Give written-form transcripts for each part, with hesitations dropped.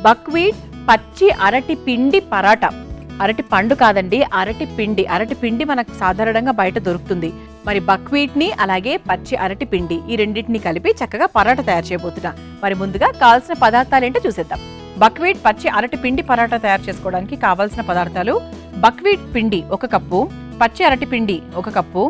Buckwheat పచ్చి అరటి పిండి పరాటా. అరటి పండు కాదండి, అరటి పిండి. అరటి పిండి మనకు సాధారణంగా బయట దొరుకుతుంది. మరి బక్వీట్ ని అలాగే పచ్చి అరటి పిండి ఈ రెండింటిని కలిపి చక్కగా పరాటా తయారు చేయబోతున్నా. మరి ముందుగా కావాల్సిన పదార్థాలు ఏంటో చూసేద్దాం. బక్వీట్ పచ్చి అరటి పిండి పరాటా తయారు చేసుకోవడానికి కావాల్సిన పదార్థాలు: బక్వీట్ పిండి 1 కప్పు, పచ్చి అరటి పిండి 1 కప్పు,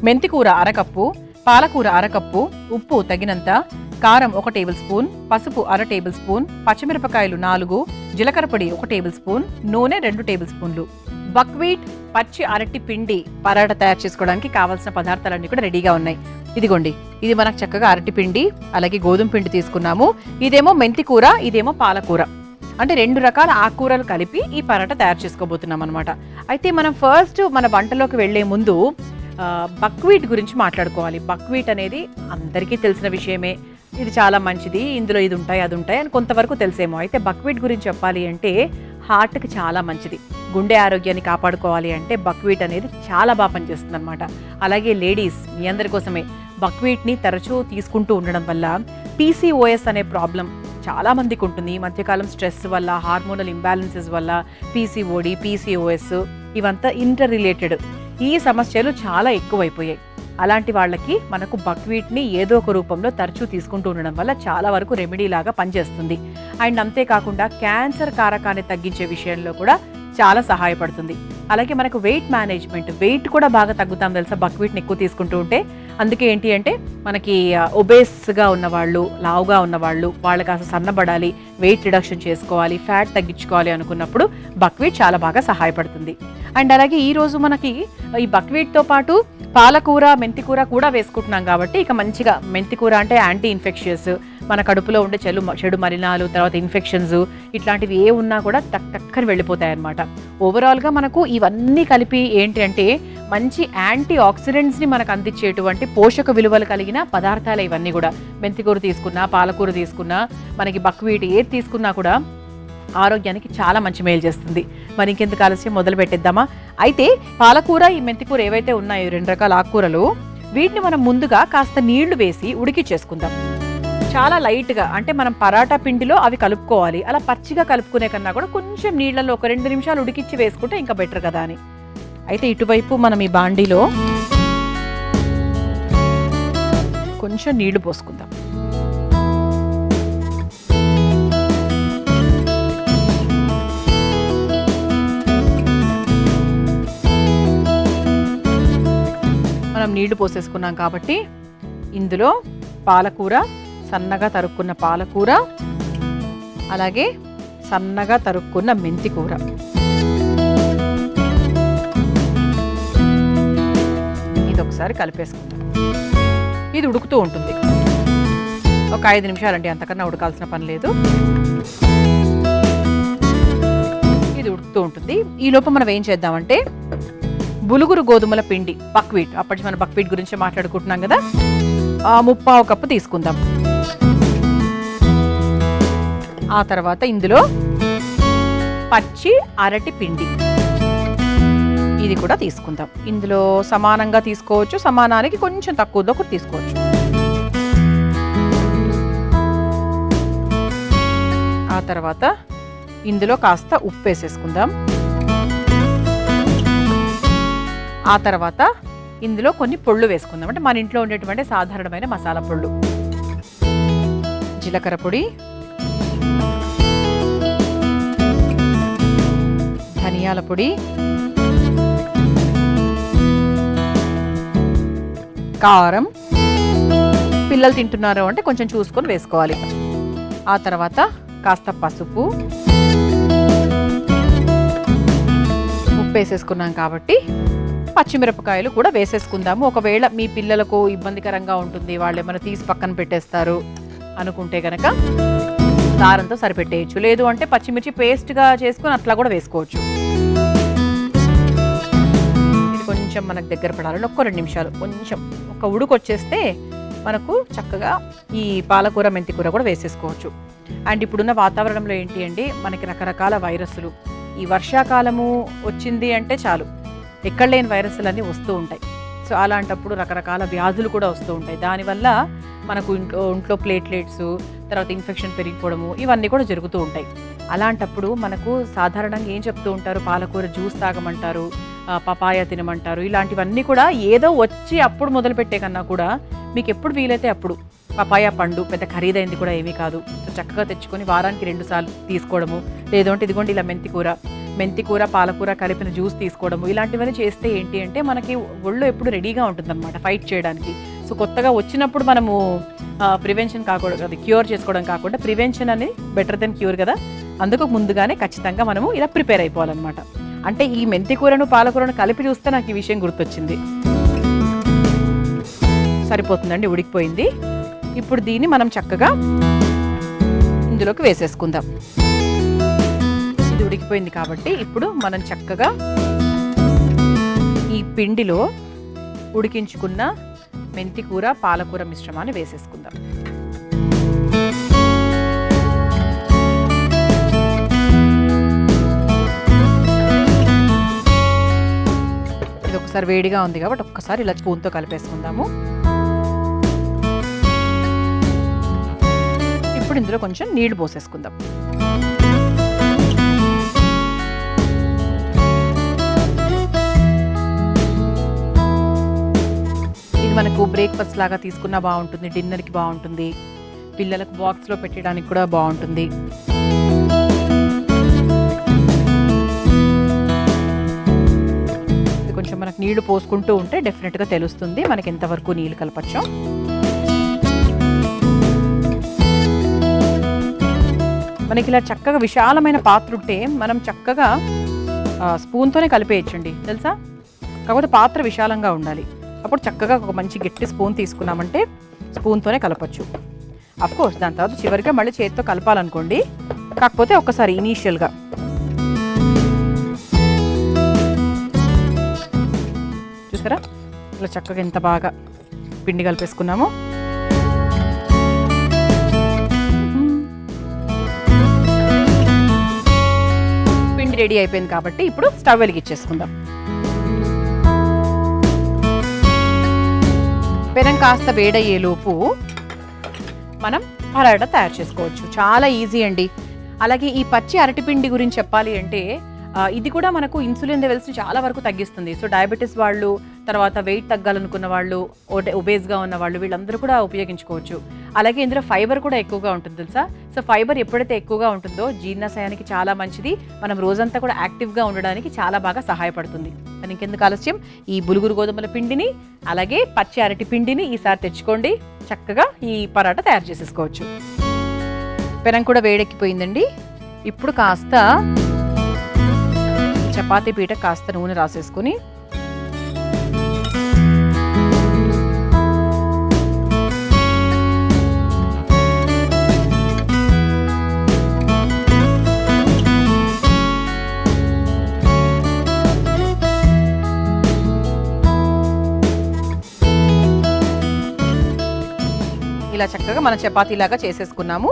మెంతికూర 1/2 కప్పు, పాలకూర 1/2 కప్పు, ఉప్పు తగినంత, కారం 1 టేబుల్ స్పూన్, పసుపు 1/2 టేబుల్ స్పూన్, పచ్చిమిరపకాయలు 4, జీలకర్ర పొడి 1 టేబుల్ స్పూన్, నూనె 2 టేబుల్ స్పూన్లు. బక్వీట్ పచ్చి అరటి పిండి పరాటా తయారు చేసుకోవడానికి కావాల్సిన పదార్థాలన్నీ కూడా రెడీగా ఉన్నాయి. ఇదిగోండి, ఇది మనకు చక్కగా అరటి పిండి అలాగే గోధుమ పిండి తీసుకున్నాము. ఇదేమో మెంతికూర, ఇదేమో పాలకూర. అంటే 2 రకాల ఆకుకూరలు కలిపి ఈ పరాటా తయారు చేసుకోబోతున్నాం అనమాట. అయితే మనం ఫస్ట్ మన వంటలోకి వెళ్లే ముందు బక్వీట్ గురించి మాట్లాడుకోవాలి. బక్వీట్ అనేది అందరికీ తెలిసిన విషయమే. ఇది చాలా మంచిది, ఇందులో ఇది ఉంటాయి అది ఉంటాయి అని కొంతవరకు తెలిసేమో. అయితే బక్వీట్ గురించి చెప్పాలి అంటే హార్ట్కి చాలా మంచిది. గుండె ఆరోగ్యాన్ని కాపాడుకోవాలి అంటే బక్వీట్ అనేది చాలా బాగా పనిచేస్తుంది అనమాట. అలాగే లేడీస్, మీ అందరి కోసమే బక్వీట్ని తరచూ తీసుకుంటూ ఉండడం వల్ల పీసీఓఎస్ అనే ప్రాబ్లం చాలా మందికి ఉంటుంది. ఈ మధ్యకాలం స్ట్రెస్ వల్ల, హార్మోనల్ ఇంబ్యాలెన్సెస్ వల్ల పీసీఓడి, పీసీఓఎస్ ఇవంతా ఇంటర్ రిలేటెడ్ ఈ సమస్యలు చాలా ఎక్కువైపోయాయి. అలాంటి వాళ్ళకి మనకు బక్వీట్ని ఏదో ఒక రూపంలో తరచూ తీసుకుంటూ ఉండడం వల్ల చాలా వరకు రెమెడీ లాగా పనిచేస్తుంది. అండ్ అంతేకాకుండా క్యాన్సర్ కారకాన్ని తగ్గించే విషయంలో కూడా చాలా సహాయపడుతుంది. అలాగే మనకు వెయిట్ మేనేజ్మెంట్, వెయిట్ కూడా బాగా తగ్గుతాం తెలుసా బక్వీట్ని ఎక్కువ తీసుకుంటూ ఉంటే. అందుకే ఏంటి అంటే మనకి ఒబేస్గా ఉన్నవాళ్ళు, లావుగా ఉన్నవాళ్ళు, వాళ్ళకి అసలు సన్నబడాలి, వెయిట్ రిడక్షన్ చేసుకోవాలి, ఫ్యాట్ తగ్గించుకోవాలి అనుకున్నప్పుడు బక్వీట్ చాలా బాగా సహాయపడుతుంది. అండ్ అలాగే ఈరోజు మనకి ఈ బక్వీట్తో పాటు పాలకూర, మెంతికూర కూడా వేసుకుంటున్నాం కాబట్టి ఇక మంచిగా మెంతికూర అంటే యాంటీ ఇన్ఫెక్షియస్, మన కడుపులో ఉండే చెడు మలినాలు, తర్వాత ఇన్ఫెక్షన్స్ ఇట్లాంటివి ఏ ఉన్నా కూడా టక్కని వెళ్ళిపోతాయి అన్నమాట. ఓవరాల్గా మనకు ఇవన్నీ కలిపి ఏంటి అంటే మంచి యాంటీ ఆక్సిడెంట్స్ని మనకు అందించేటువంటి పోషక విలువలు కలిగిన పదార్థాలు ఇవన్నీ కూడా. మెంతికూర తీసుకున్నా, పాలకూర తీసుకున్నా, మనకి బక్వీట్ ఏది తీసుకున్నా కూడా ఆరోగ్యానికి చాలా మంచి మేలు చేస్తుంది. మరి ఇంకెందుకు ఆలస్యం, మొదలు పెట్టేద్దామా? అయితే పాలకూర, ఈ మెంతికూర ఏవైతే ఉన్నాయో 2 రకాల ఆకుకూరలు, వీటిని మనం ముందుగా కాస్త నీళ్లు వేసి ఉడికిచ్చేసుకుందాం. చాలా లైట్గా, అంటే మనం పరాటా పిండిలో అవి కలుపుకోవాలి. అలా పచ్చిగా కలుపుకునే కన్నా కూడా కొంచెం నీళ్లలో ఒక 2 నిమిషాలు ఉడికిచ్చి వేసుకుంటే ఇంకా బెటర్ కదా అని. అయితే ఇటువైపు మనం ఈ బాండీలో కొంచెం నీళ్లు పోసుకుందాం. మనం నీళ్లు పోసేసుకున్నాం కాబట్టి ఇందులో పాలకూర, సన్నగా తరుక్కున్న పాలకూర, అలాగే సన్నగా తరుక్కున్న మెంతికూర, ఇది ఒకసారి కలిపేసుకుందాం. ఇది ఉడుకుతూ ఉంటుంది ఒక 5 నిమిషాలండి, అంతకన్నా ఉడకాల్సిన పని లేదు. ఇది ఉడుకుతూ ఉంటుంది. ఈ లోపు మనం ఏం చేద్దామంటే బులుగురు గోధుమల పిండి, బక్వీట్, అప్పటి మనం బక్వీట్ గురించి మాట్లాడుకుంటున్నాం కదా, 1/4 కప్పు తీసుకుందాం. ఆ తర్వాత ఇందులో పచ్చి అరటి పిండి, ఇది కూడా తీసుకుందాం. ఇందులో సమానంగా తీసుకోవచ్చు, సమానానికి కొంచెం తక్కువలో కూడా తీసుకోవచ్చు. ఆ తర్వాత ఇందులో కాస్త ఉప్పు వేసేసుకుందాం. ఆ తర్వాత ఇందులో కొన్ని పొళ్ళు వేసుకుందాం. అంటే మన ఇంట్లో ఉండేటువంటి సాధారణమైన మసాలా పొళ్ళు: జీలకర్ర పొడి, ధనియాల పొడి, కారం. పిల్లలు తింటున్నారు అంటే కొంచెం చూసుకొని వేసుకోవాలి. ఆ తర్వాత కాస్త పసుపు, ఉప్పు వేసేసుకున్నాం కాబట్టి పచ్చిమిరపకాయలు కూడా వేసేసుకుందాము. ఒకవేళ మీ పిల్లలకు ఇబ్బందికరంగా ఉంటుంది, వాళ్ళు ఏమైనా తీసి పక్కన పెట్టేస్తారు అనుకుంటే కనుక కారంతో సరిపెట్టేయచ్చు. లేదు అంటే పచ్చిమిర్చి పేస్ట్గా చేసుకుని అట్లా కూడా వేసుకోవచ్చు. ఇది కొంచెం మనకు దగ్గర పడాలని ఒక్క 2 నిమిషాలు కొంచెం ఒక ఉడుకు వచ్చేస్తే మనకు చక్కగా ఈ పాలకూర, మెంతికూర కూడా వేసేసుకోవచ్చు. అండ్ ఇప్పుడున్న వాతావరణంలో ఏంటి అండి, మనకి రకరకాల వైరస్లు, ఈ వర్షాకాలము వచ్చింది అంటే చాలు ఎక్కడ లేని వైరస్లు అన్నీ వస్తూ ఉంటాయి. సో అలాంటప్పుడు రకరకాల వ్యాధులు కూడా వస్తూ ఉంటాయి. దానివల్ల మనకు ఒంట్లో ప్లేట్లెట్స్, తర్వాత ఇన్ఫెక్షన్ పెరిగిపోవడము ఇవన్నీ కూడా జరుగుతూ ఉంటాయి. అలాంటప్పుడు మనకు సాధారణంగా ఏం చెప్తూ ఉంటారు, పాలకూర జ్యూస్ తాగమంటారు, పపాయ తినమంటారు. ఇలాంటివన్నీ కూడా ఏదో వచ్చి అప్పుడు మొదలుపెట్టే కన్నా కూడా మీకు ఎప్పుడు వీలైతే అప్పుడు పపాయ పండు పెద్ద ఖరీదైంది కూడా ఏమీ కాదు. సో చక్కగా తెచ్చుకొని వారానికి 2 సార్లు తీసుకోవడము, లేదంటే ఇదిగోండి ఇలా మెంతికూర పాలకూర కలిపిన జ్యూస్ తీసుకోవడము, ఇలాంటివన్నీ చేస్తే ఏంటి అంటే మనకి ఒళ్ళు ఎప్పుడు రెడీగా ఉంటుందన్నమాట ఫైట్ చేయడానికి. సో కొత్తగా వచ్చినప్పుడు మనము ప్రివెన్షన్ కాకూడదు, అది క్యూర్ చేసుకోవడం కాకుండా ప్రివెన్షన్ అని బెటర్ దెన్ క్యూర్ కదా. అందుకు ముందుగానే ఖచ్చితంగా మనము ఇలా ప్రిపేర్ అయిపోవాలన్నమాట. అంటే ఈ మెంతికూరను పాలకూరను కలిపి చూస్తే నాకు ఈ విషయం గుర్తొచ్చింది. సరిపోతుందండి, ఉడికిపోయింది. ఇప్పుడు దీన్ని మనం చక్కగా ఇందులోకి వేసేసుకుందాం. ఇది ఉడికిపోయింది కాబట్టి ఇప్పుడు మనం చక్కగా ఈ పిండిలో ఉడికించుకున్న మెంతికూర పాలకూర మిశ్రమాన్ని వేసేసుకుందాం. ఇది ఒకసారి వేడిగా ఉంది కాబట్టి ఒక్కసారి ఇలా స్పూన్తో కలిపేసుకుందాము. ఇప్పుడు ఇందులో కొంచెం నీళ్లు పోసేసుకుందాం. ఇది మనకు బ్రేక్ఫాస్ట్ లాగా తీసుకున్నా బాగుంటుంది, డిన్నర్కి బాగుంటుంది, పిల్లలకు బాక్స్లో పెట్టడానికి కూడా బాగుంటుంది. ఇది కొంచెం మనకు నీళ్లు పోసుకుంటూ ఉంటే డెఫినెట్గా తెలుస్తుంది మనకి ఎంతవరకు నీళ్ళు కలపచ్చో. మనకి ఇలా చక్కగా విశాలమైన పాత్ర ఉంటే మనం చక్కగా స్పూన్తోనే కలిపేయచ్చండి, తెలుసా. కాకపోతే పాత్ర విశాలంగా ఉండాలి. అప్పుడు చక్కగా ఒక మంచి గట్టి స్పూన్ తీసుకున్నామంటే స్పూన్తోనే కలపచ్చు. అఫ్కోర్స్ దాని తర్వాత చివరిగా మళ్ళీ చేతితో కలపాలనుకోండి. కాకపోతే ఒక్కసారి ఇనీషియల్గా చూసారా ఇలా చక్కగా ఎంత బాగా పిండి కలిపేసుకున్నామో. రెడీ అయిపోయింది కాబట్టి ఇప్పుడు స్టవ్ వెలిగించేసుకుందాం. పెనం కాస్త వేడయ్యేలోపు మనం పరాటా తయారు చేసుకోవచ్చు. చాలా ఈజీ అండి. అలాగే ఈ పచ్చి అరటిపిండి గురించి చెప్పాలి అంటే ఇది కూడా మనకు ఇన్సులిన్ లెవెల్స్ని చాలా వరకు తగ్గిస్తుంది. సో డయాబెటీస్ వాళ్ళు, తర్వాత వెయిట్ తగ్గాలనుకున్న వాళ్ళు, ఒబేస్గా ఉన్న వాళ్ళు వీళ్ళందరూ కూడా ఉపయోగించుకోవచ్చు. అలాగే ఇందులో ఫైబర్ కూడా ఎక్కువగా ఉంటుంది తెలుసా. సో ఫైబర్ ఎప్పుడైతే ఎక్కువగా ఉంటుందో జీర్ణాశయానికి చాలా మంచిది, మనం రోజంతా కూడా యాక్టివ్గా ఉండడానికి చాలా బాగా సహాయపడుతుంది. అని ఇంకెందుకు ఆలస్యం, ఈ బులుగురు గోధుమల పిండిని అలాగే పచ్చి అరటి పిండిని ఈసారి తెచ్చుకోండి, చక్కగా ఈ పరాటా తయారు చేసేసుకోవచ్చు. పెనం కూడా వేడెక్కిపోయిందండి. ఇప్పుడు కాస్త చపాతీ పీట కాస్త నూనె రాసేసుకుని ఇలా చక్కగా మన చపాతీలాగా చేసేసుకున్నాము.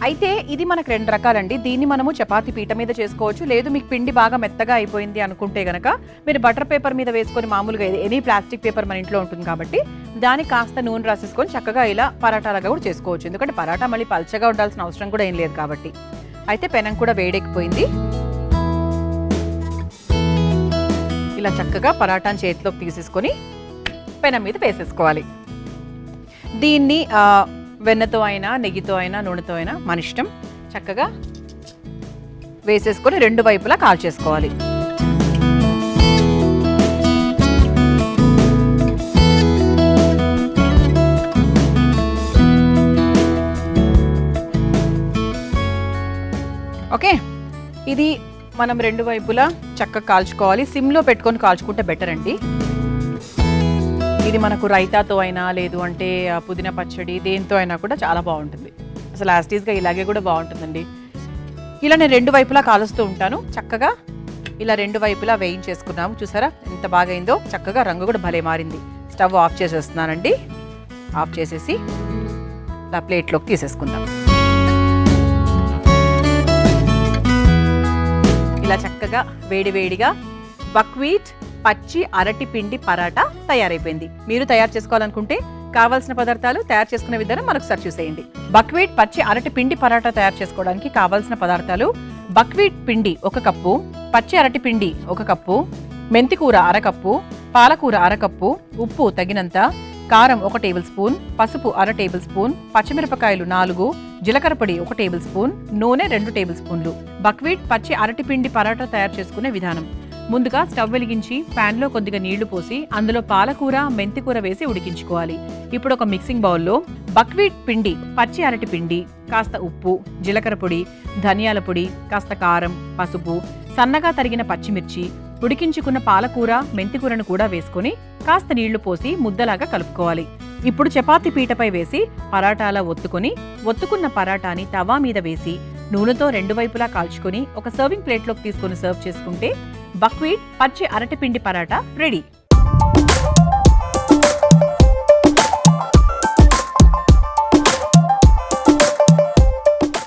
అయితే ఇది మనకు 2 రకాలండి. దీన్ని మనము చపాతీ పీట మీద చేసుకోవచ్చు, లేదు మీకు పిండి బాగా మెత్తగా అయిపోయింది అనుకుంటే గనక మీరు బటర్ పేపర్ మీద వేసుకొని, మామూలుగా ఎనీ ప్లాస్టిక్ పేపర్ మన ఇంట్లో ఉంటుంది కాబట్టి దానికి కాస్త నూనె రాసేసుకొని చక్కగా ఇలా పరాటాలాగా కూడా చేసుకోవచ్చు. ఎందుకంటే పరాటా మళ్ళీ పల్చగా ఉండాల్సిన అవసరం కూడా ఏం లేదు కాబట్టి. అయితే పెనం కూడా వేడెక్కిపోయింది. ఇలా చక్కగా పరాటాని చేతిలోకి తీసేసుకొని పెనం మీద వేసేసుకోవాలి. దీన్ని వెన్నతో అయినా, నెయ్యితో అయినా, నూనెతో అయినా మన ఇష్టం. చక్కగా వేసేసుకొని 2 వైపులా కాల్చేసుకోవాలి. ఓకే, ఇది మనం 2 వైపులా చక్కగా కాల్చుకోవాలి. సిమ్లో పెట్టుకొని కాల్చుకుంటే బెటర్ అండి. ఇది మనకు రైతాతో అయినా, లేదు అంటే పుదీనా పచ్చడి దేంతో అయినా కూడా చాలా బాగుంటుంది. అసలు యాస్టీస్గా ఇలాగే కూడా బాగుంటుందండి. ఇలా నేను 2 వైపులా కాలుస్తూ ఉంటాను. చక్కగా ఇలా 2 వైపులా వేయించేసుకున్నాము. చూసారా ఎంత బాగా అయిందో, చక్కగా రంగు కూడా భలే మారింది. Stove off చేసేస్తున్నానండి. ఆఫ్ చేసేసి ఇలా ప్లేట్లోకి తీసేసుకుందాం. ఇలా చక్కగా వేడివేడిగా బక్వీట్ పచ్చి అరటి పిండి పరాటా తయారైపోయింది. మీరు తయారు చేసుకోవాలనుకుంటే కావాల్సిన పదార్థాలు, తయారు చేసుకునే విధానం మరొకసారి చూసేయండి. బక్వీట్ పచ్చి అరటి పిండి పరాటా తయారు చేసుకోవడానికి కావాల్సిన పదార్థాలు: బక్వీట్ పిండి 1 కప్పు, పచ్చి అరటి పిండి 1 కప్పు, మెంతికూర 1/2 కప్పు, పాలకూర 1/2 కప్పు, ఉప్పు తగినంత, కారం 1 టేబుల్ స్పూన్, పసుపు 1/2 టేబుల్ స్పూన్, పచ్చిమిరపకాయలు 4, జీలకర్ర పొడి 1 టేబుల్ స్పూన్, నూనె 2 టేబుల్ స్పూన్లు. బక్వీట్ పచ్చి అరటి పిండి పరాటా తయారు చేసుకునే విధానం: ముందుగా స్టవ్ వెలిగించి ప్యాన్ లో కొద్దిగా నీళ్లు పోసి అందులో పాలకూర, మెంతికూర వేసి ఉడికించుకోవాలి. ఇప్పుడు ఒక మిక్సింగ్ బౌల్లో బక్వీట్ పిండి, పచ్చి అరటి పిండి, కాస్త ఉప్పు, జీలకర్ర పొడి, ధనియాల పొడి, కాస్త కారం, పసుపు, సన్నగా తరిగిన పచ్చిమిర్చి, ఉడికించుకున్న పాలకూర, మెంతికూరను కూడా వేసుకుని కాస్త నీళ్లు పోసి ముద్దలాగా కలుపుకోవాలి. ఇప్పుడు చపాతీ పీటపై వేసి పరాటాలా ఒత్తుకున్న పరాటాని తవా మీద వేసి నూనెతో 2 వైపులా కాల్చుకొని ఒక సర్వింగ్ ప్లేట్లోకి తీసుకుని సర్వ్ చేసుకుంటే బక్వీట్ పచ్చి అరటి పిండి పరాటా రెడీ.